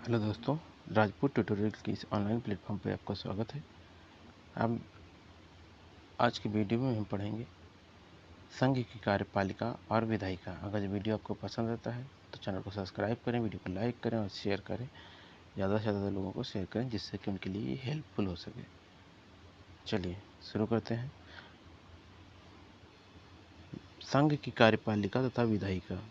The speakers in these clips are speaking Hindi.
हेलो दोस्तों, राजपूत ट्यूटोरियल की इस ऑनलाइन प्लेटफॉर्म पर आपका स्वागत है। अब आज की वीडियो में हम पढ़ेंगे संघ की कार्यपालिका और विधायिका। अगर ये वीडियो आपको पसंद आता है तो चैनल को सब्सक्राइब करें, वीडियो को लाइक करें और शेयर करें। ज़्यादा से ज़्यादा लोगों को शेयर करें जिससे कि उनके लिए हेल्पफुल हो सके। चलिए शुरू करते हैं। संघ की कार्यपालिका तथा विधायिका।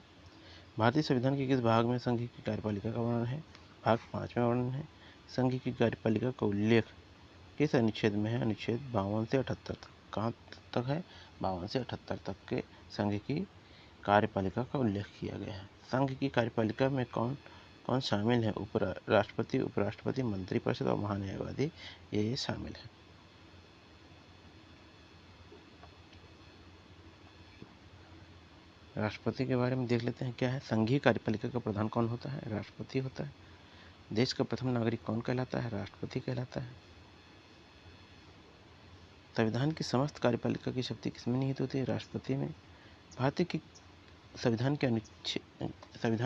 भारतीय संविधान के किस भाग में संघ की कार्यपालिका का वर्णन है? भाग 5 में वर्णन है। संघ की कार्यपालिका का उल्लेख किस अनुच्छेद में है? अनुच्छेद 52 से 78 तक। कहाँ तक है? 52 से 78 तक के संघ की कार्यपालिका का उल्लेख किया गया है। संघ की कार्यपालिका में कौन कौन शामिल है? राष्ट्रपति, उपराष्ट्रपति, मंत्रिपरिषद और महान्यायवादी ये शामिल है। राष्ट्रपति के बारे में देख लेते हैं क्या है। संघीय कार्यपालिका का प्रधान कौन होता है? राष्ट्रपति होता है। देश का प्रथम नागरिक कौन कहलाता है? राष्ट्रपति कहलाता है। संविधान की समस्त कार्यपालिका की शक्ति किसमें निहित होती है? राष्ट्रपति में। भारतीय की संविधान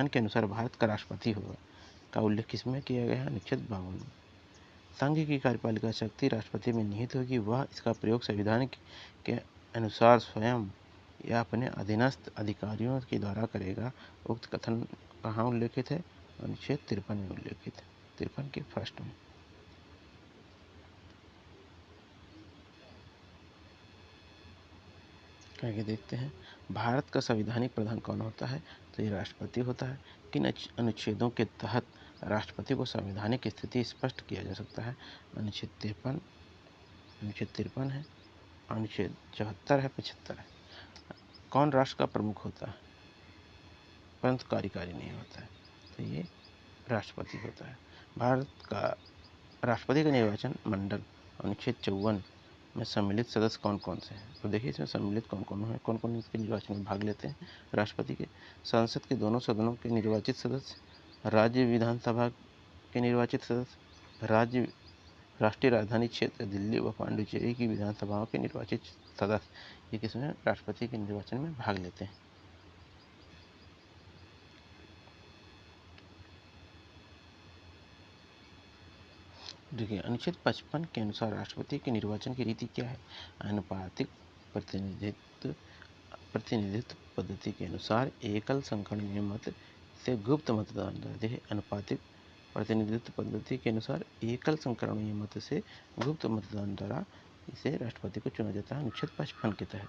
के अनुसार भारत का राष्ट्रपति होगा का उल्लेख किसमें किया गया है? अनुच्छेद 52 में। संघ की कार्यपालिका शक्ति राष्ट्रपति में निहित होगी। वह इसका प्रयोग संविधान के अनुसार स्वयं या अपने अधीनस्थ अधिकारियों के द्वारा करेगा। उक्त कथन कहाँ उल्लेखित है? अनुच्छेद 53 में उल्लेखित है, 53 के फर्स्ट में। आगे देखते हैं। भारत का संवैधानिक प्रधान कौन होता है? तो ये राष्ट्रपति होता है। किन अनुच्छेदों के तहत राष्ट्रपति को संवैधानिक स्थिति स्पष्ट किया जा सकता है? अनुच्छेद 53 है, अनुच्छेद 74 है, 75 है। कौन राष्ट्र का प्रमुख होता है परंतु कार्यकारी नहीं होता है? तो ये राष्ट्रपति होता है। भारत का राष्ट्रपति का निर्वाचन मंडल अनुच्छेद 54 में सम्मिलित सदस्य कौन कौन से हैं? तो देखिए इसमें सम्मिलित कौन कौन है, कौन कौन इसके निर्वाचन में भाग लेते हैं? राष्ट्रपति के, संसद के दोनों सदनों के निर्वाचित सदस्य, राज्य विधानसभा के निर्वाचित सदस्य, राष्ट्रीय राजधानी क्षेत्र दिल्ली व पांडिचेरी की विधानसभाओं के निर्वाचित सदस्य, ये किसमें राष्ट्रपति के निर्वाचन में भाग लेते हैं। देखिए अनुच्छेद 55 के अनुसार राष्ट्रपति के निर्वाचन की रीति क्या है? अनुपातिक प्रतिनिधित्व पद्धति के अनुसार एकल संख्याणीय मत से गुप्त मतदान द्वारा। देखिए अनुपातिक प्रतिनिधित्व पद्धति के अनुसार एकल संख्याणीय मत से गुप्त मतदान द्वारा इसे राष्ट्रपति को चुना जाता है। अनुच्छेद 55 के तहत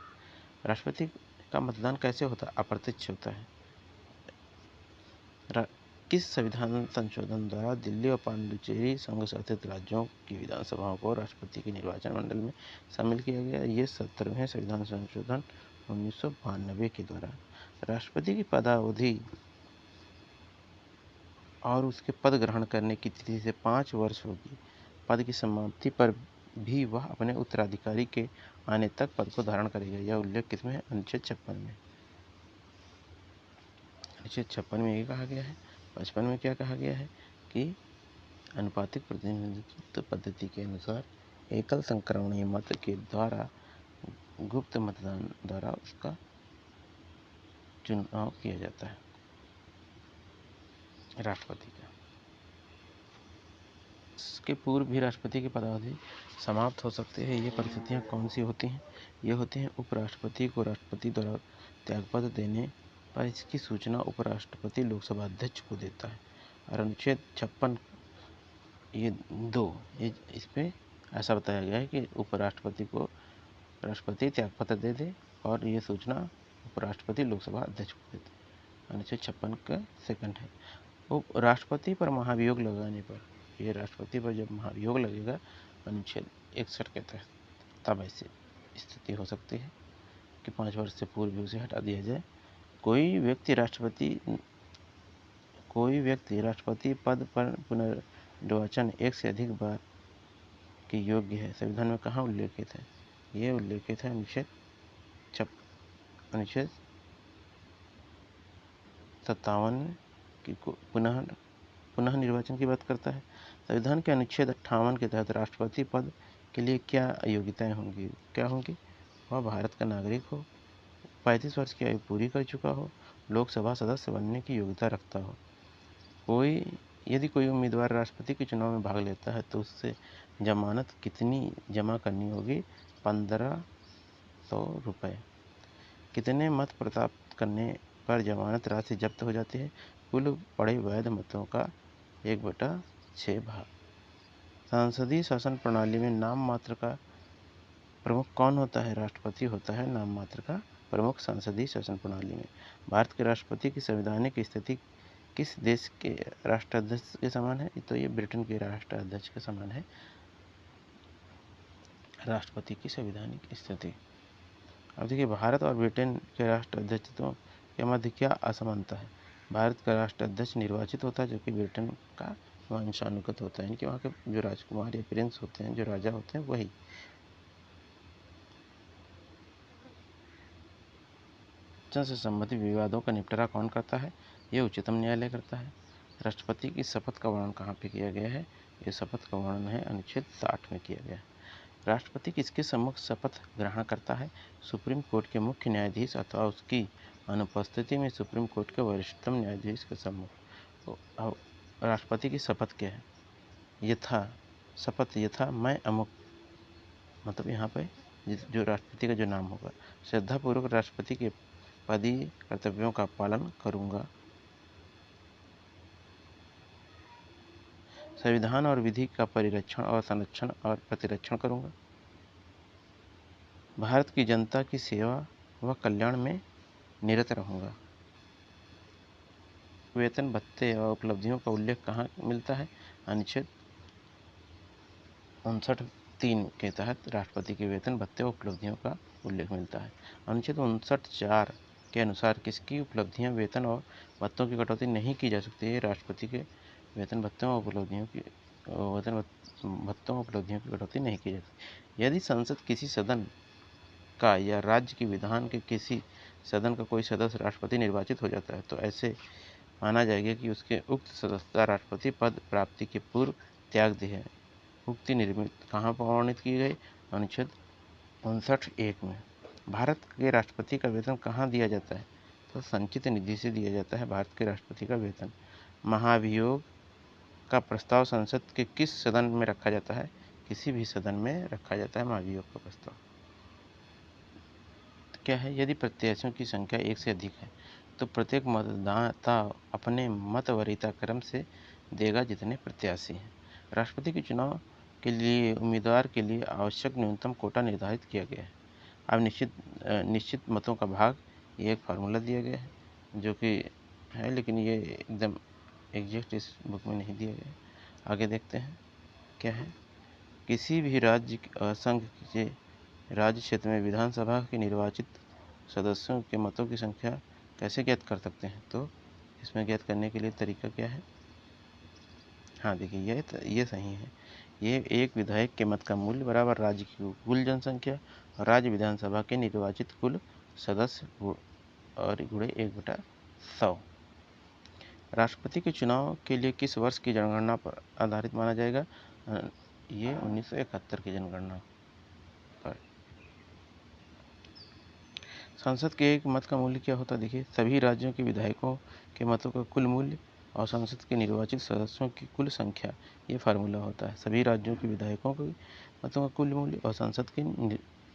राष्ट्रपति का मतदान कैसे होता है? अप्रत्यक्ष होता है। किस संविधान संशोधन द्वारा दिल्ली और पांडिचेरी संघ शासित राज्यों की विधानसभाओं को राष्ट्रपति के निर्वाचन मंडल में शामिल किया गया? ये 17वें संविधान संशोधन 1992 के द्वारा। राष्ट्रपति की पदावधि और उसके पद ग्रहण करने की तिथि से 5 वर्ष होगी। पद की समाप्ति पर भी वह अपने उत्तराधिकारी के आने तक पद को धारण करेगा। यह उल्लेख किसमें है? अनुच्छेद 56 में। अनुच्छेद 56 में ये कहा गया है। 55 में क्या कहा गया है कि अनुपातिक प्रतिनिधित्व पद्धति के अनुसार एकल संक्रमणीय मत के द्वारा गुप्त मतदान द्वारा उसका चुनाव किया जाता है राष्ट्रपति का। इसके पूर्व भी राष्ट्रपति की पदावधि समाप्त हो सकती है। ये परिस्थितियाँ कौन सी होती हैं? ये होती हैं उपराष्ट्रपति को राष्ट्रपति द्वारा त्यागपत्र देने पर इसकी सूचना उपराष्ट्रपति लोकसभा अध्यक्ष को देता है। और अनुच्छेद 56 ये इस पर ऐसा बताया गया है कि उपराष्ट्रपति को राष्ट्रपति त्यागपत्र दे दे और ये सूचना उपराष्ट्रपति लोकसभा अध्यक्ष को देते हैं। अनुच्छेद 56 का सेकंड है। उप राष्ट्रपति पर महाभियोग लगाने पर, ये राष्ट्रपति पर जब महाभियोग लगेगा अनुच्छेद 61 के तहत, तब ऐसी स्थिति हो सकती है कि 5 वर्ष से पूर्व उसे हटा दिया जाए। कोई व्यक्ति राष्ट्रपति पद पर पुनर्निर्वाचन एक से अधिक बार के योग्य है। संविधान में कहाँ उल्लेखित है? ये उल्लेखित है अनुच्छेद 57 की पुनः निर्वाचन की बात करता है। संविधान के अनुच्छेद 58 के तहत राष्ट्रपति पद के लिए क्या योग्यताएं होंगी? क्या होंगी? वह भारत का नागरिक हो, 35 वर्ष की आयु पूरी कर चुका हो, लोकसभा सदस्य बनने की योग्यता रखता हो, कोई यदि कोई उम्मीदवार राष्ट्रपति के चुनाव में भाग लेता है तो उससे जमानत कितनी जमा करनी होगी? 1500 रुपये। कितने मत प्राप्त करने पर जमानत राशि जब्त हो जाती है? कुल पड़े वैध मतों का 1/6 भाग। संसदीय शासन प्रणाली में नाम मात्र का प्रमुख कौन होता है? राष्ट्रपति होता है नाम मात्र का प्रमुख संसदीय शासन प्रणाली में। भारत के राष्ट्रपति की संवैधानिक स्थिति किस देश के राष्ट्राध्यक्ष के समान है? तो ये ब्रिटेन के राष्ट्राध्यक्ष के समान है राष्ट्रपति की संवैधानिक स्थिति। अब देखिए, भारत और ब्रिटेन के राष्ट्राध्यक्षों के मध्य क्या असमानता है? भारत का राष्ट्राध्यक्ष निर्वाचित होता है, जबकि ब्रिटेन का वंशानुगत होता है, यानी कि वहाँ के जो राजकुमार या प्रिंस होते हैं, जो राजा होते हैं, वही। से संबंधित विवादों का निपटारा कौन करता है? ये उच्चतम न्यायालय करता है। राष्ट्रपति की शपथ का वर्णन कहाँ पे किया गया है? ये शपथ का वर्णन है अनुच्छेद 60 में किया गया है। राष्ट्रपति किसके सम्मुख शपथ ग्रहण करता है? सुप्रीम कोर्ट के मुख्य न्यायाधीश अथवा उसकी अनुपस्थिति में सुप्रीम कोर्ट के वरिष्ठतम न्यायाधीश के सम्मुख। राष्ट्रपति की शपथ क्या है? यथा मैं अमुक, मतलब यहाँ पे जो राष्ट्रपति का जो नाम होगा, श्रद्धापूर्वक राष्ट्रपति के पदीय कर्तव्यों का पालन करूँगा, संविधान और विधि का परिरक्षण और संरक्षण और प्रतिरक्षण करूँगा, भारत की जनता की सेवा व कल्याण में निरत रहूँगा। वेतन भत्ते और उपलब्धियों का उल्लेख कहाँ मिलता है? अनुच्छेद 59(3) के तहत राष्ट्रपति के वेतन भत्ते और उपलब्धियों का उल्लेख मिलता है। अनुच्छेद 59(4) के अनुसार किसकी उपलब्धियां, वेतन और भत्तों की कटौती नहीं की जा सकती है? राष्ट्रपति के वेतन भत्तों और उपलब्धियों की कटौती नहीं की जा सकती। यदि संसद किसी सदन का या राज्य की विधान के किसी सदन का कोई सदस्य राष्ट्रपति निर्वाचित हो जाता है तो ऐसे माना जाएगा कि उसके उक्त सदस्यता राष्ट्रपति पद प्राप्ति के पूर्व त्याग दी है। उक्ति निर्मित कहाँ वर्णित की गई? अनुच्छेद 59(1) में। भारत के राष्ट्रपति का वेतन कहाँ दिया जाता है? तो संचित निधि से दिया जाता है भारत के राष्ट्रपति का वेतन। महाभियोग का प्रस्ताव संसद के किस सदन में रखा जाता है? किसी भी सदन में रखा जाता है महाभियोग का प्रस्ताव। क्या है? यदि प्रत्याशियों की संख्या 1 से अधिक है तो प्रत्येक मतदाता अपने मत वरीयता क्रम से देगा जितने प्रत्याशी हैं। राष्ट्रपति के चुनाव के लिए उम्मीदवार के लिए आवश्यक न्यूनतम कोटा निर्धारित किया गया है। अब निश्चित मतों का भाग, ये एक फार्मूला दिया गया है जो कि है, लेकिन ये एकदम एग्जैक्ट इस बुक में नहीं दिया गया। आगे देखते हैं क्या है। किसी भी राज्य संघ के राज्य क्षेत्र में विधानसभा के निर्वाचित सदस्यों के मतों की संख्या कैसे ज्ञात कर सकते हैं? तो इसमें ज्ञात करने के लिए तरीका क्या है? हाँ देखिए, ये सही है। ये एक विधायक के मत का मूल्य बराबर राज्य की कुल जनसंख्या और राज्य विधानसभा के निर्वाचित कुल सदस्य और गुणे 1/100। राष्ट्रपति के चुनाव के लिए किस वर्ष की जनगणना पर आधारित माना जाएगा? ये 1971 की जनगणना पर। संसद के एक मत का मूल्य क्या होता है? देखिए, सभी राज्यों के विधायकों के मतों का कुल मूल्य और संसद के निर्वाचित सदस्यों की कुल संख्या, ये फार्मूला होता है। सभी राज्यों के विधायकों के मतों का कुल मूल्य और संसद के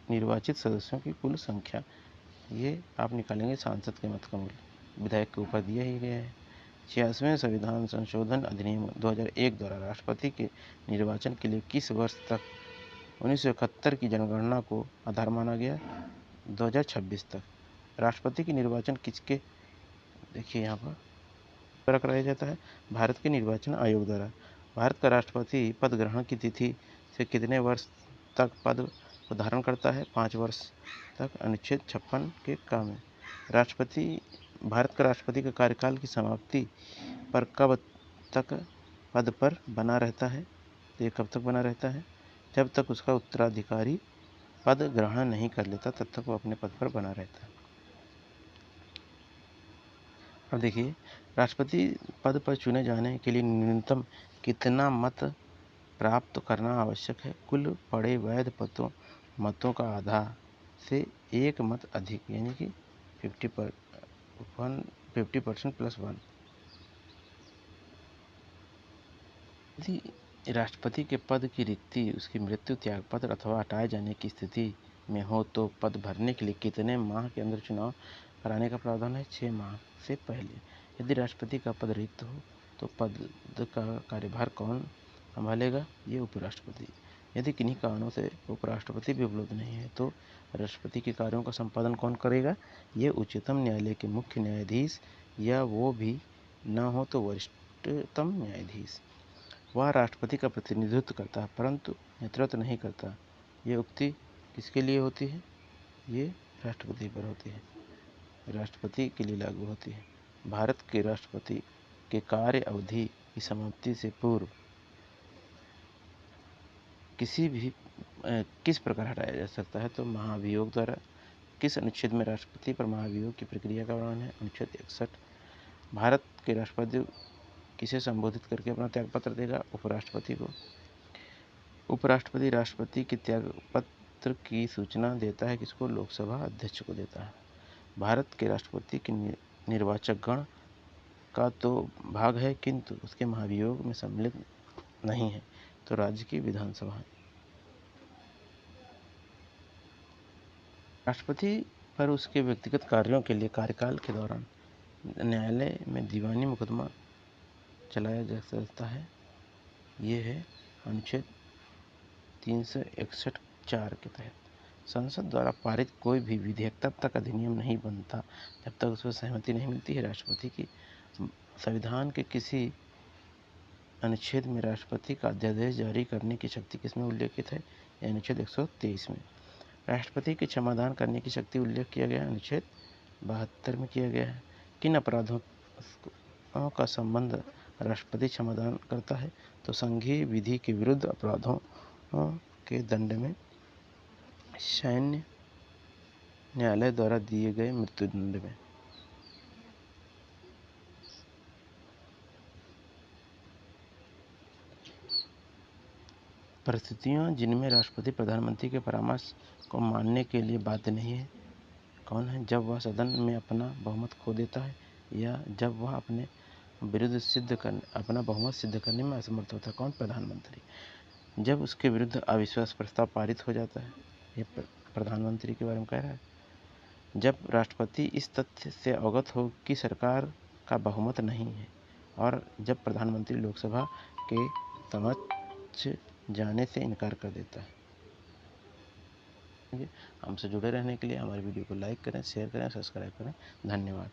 निर्वाचित सदस्यों की कुल संख्या, ये आप निकालेंगे सांसद के मत का मूल्य। विधायक के ऊपर दिया ही गया है। 86वें संविधान संशोधन अधिनियम 2001 द्वारा राष्ट्रपति के निर्वाचन के लिए किस वर्ष तक 1971 की जनगणना को आधार माना गया? 2026 तक। राष्ट्रपति के निर्वाचन किसके, देखिए यहाँ पर कराया जाता है? भारत के निर्वाचन आयोग द्वारा। भारत का राष्ट्रपति पद ग्रहण की तिथि से कितने वर्ष तक पद को धारण करता है? 5 वर्ष तक, अनुच्छेद 56 के का में। भारत का राष्ट्रपति का कार्यकाल की समाप्ति पर कब तक पद पर बना रहता है? तो ये कब तक बना रहता है? जब तक उसका उत्तराधिकारी पद ग्रहण नहीं कर लेता तब तक वो अपने पद पर बना रहता है। अब देखिए, राष्ट्रपति पद पर चुने जाने के लिए न्यूनतम कितना मत प्राप्त करना आवश्यक है? कुल पड़े वैध मतों का आधा से एक मत अधिक, यानी कि 50% +1। यदि राष्ट्रपति के पद की रिक्ति उसकी मृत्यु, त्यागपत्र अथवा हटाए जाने की स्थिति में हो तो पद भरने के लिए कितने माह के अंदर चुनाव कराने का प्रावधान है? 6 माह से पहले। यदि राष्ट्रपति का पद रिक्त हो तो पद का कार्यभार कौन संभालेगा? ये उपराष्ट्रपति। यदि किन्हीं कारणों से उपराष्ट्रपति भी उपलब्ध नहीं है तो राष्ट्रपति के कार्यों का संपादन कौन करेगा? ये उच्चतम न्यायालय के मुख्य न्यायाधीश, या वो भी न हो तो वरिष्ठतम न्यायाधीश। वह राष्ट्रपति का प्रतिनिधित्व करता है परंतु नेतृत्व नहीं करता। ये उक्ति किसके लिए होती है? ये राष्ट्रपति पर होती है, राष्ट्रपति के लिए लागू होती है। भारत के राष्ट्रपति के कार्य अवधि की समाप्ति से पूर्व किस प्रकार हटाया जा सकता है? तो महाभियोग द्वारा। किस अनुच्छेद में राष्ट्रपति पर महाभियोग की प्रक्रिया का वर्णन है? अनुच्छेद 61। भारत के राष्ट्रपति किसे संबोधित करके अपना त्यागपत्र देगा? उपराष्ट्रपति को। उपराष्ट्रपति राष्ट्रपति के त्यागपत्र की सूचना देता है किसको? लोकसभा अध्यक्ष को देता है। भारत के राष्ट्रपति के निर्वाचक गण का तो भाग है किंतु उसके महाभियोग में सम्मिलित नहीं है, तो राज्य की विधानसभा है। राष्ट्रपति पर उसके व्यक्तिगत कार्यों के लिए कार्यकाल के दौरान न्यायालय में दीवानी मुकदमा चलाया जा सकता है। ये है अनुच्छेद 361(4) के तहत। संसद द्वारा पारित कोई भी विधेयक तब तक अधिनियम नहीं बनता जब तक उसमें सहमति नहीं मिलती है राष्ट्रपति की। संविधान के किसी अनुच्छेद में राष्ट्रपति का अध्यादेश जारी करने की शक्ति किसमें उल्लेखित है? अनुच्छेद 123 में। राष्ट्रपति के क्षमादान करने की शक्ति उल्लेख किया गया है? अनुच्छेद 72 में किया गया है। किन अपराधों का संबंध राष्ट्रपति क्षमादान करता है? तो संघीय विधि के विरुद्ध अपराधों के दंड में सैन्य न्यायालय द्वारा दिए गए मृत्युदंड में। परिस्थितियां जिनमें राष्ट्रपति प्रधानमंत्री के परामर्श को मानने के लिए बाध्य नहीं है कौन है? जब वह सदन में अपना बहुमत खो देता है या जब वह अपने अपना बहुमत सिद्ध करने में असमर्थ होता है। कौन? प्रधानमंत्री। जब उसके विरुद्ध अविश्वास प्रस्ताव पारित हो जाता है। ये प्रधानमंत्री के बारे में कह रहा है। जब राष्ट्रपति इस तथ्य से अवगत हो कि सरकार का बहुमत नहीं है और जब प्रधानमंत्री लोकसभा के समक्ष जाने से इनकार कर देता है। हमसे जुड़े रहने के लिए हमारे वीडियो को लाइक करें, शेयर करें, सब्सक्राइब करें। धन्यवाद।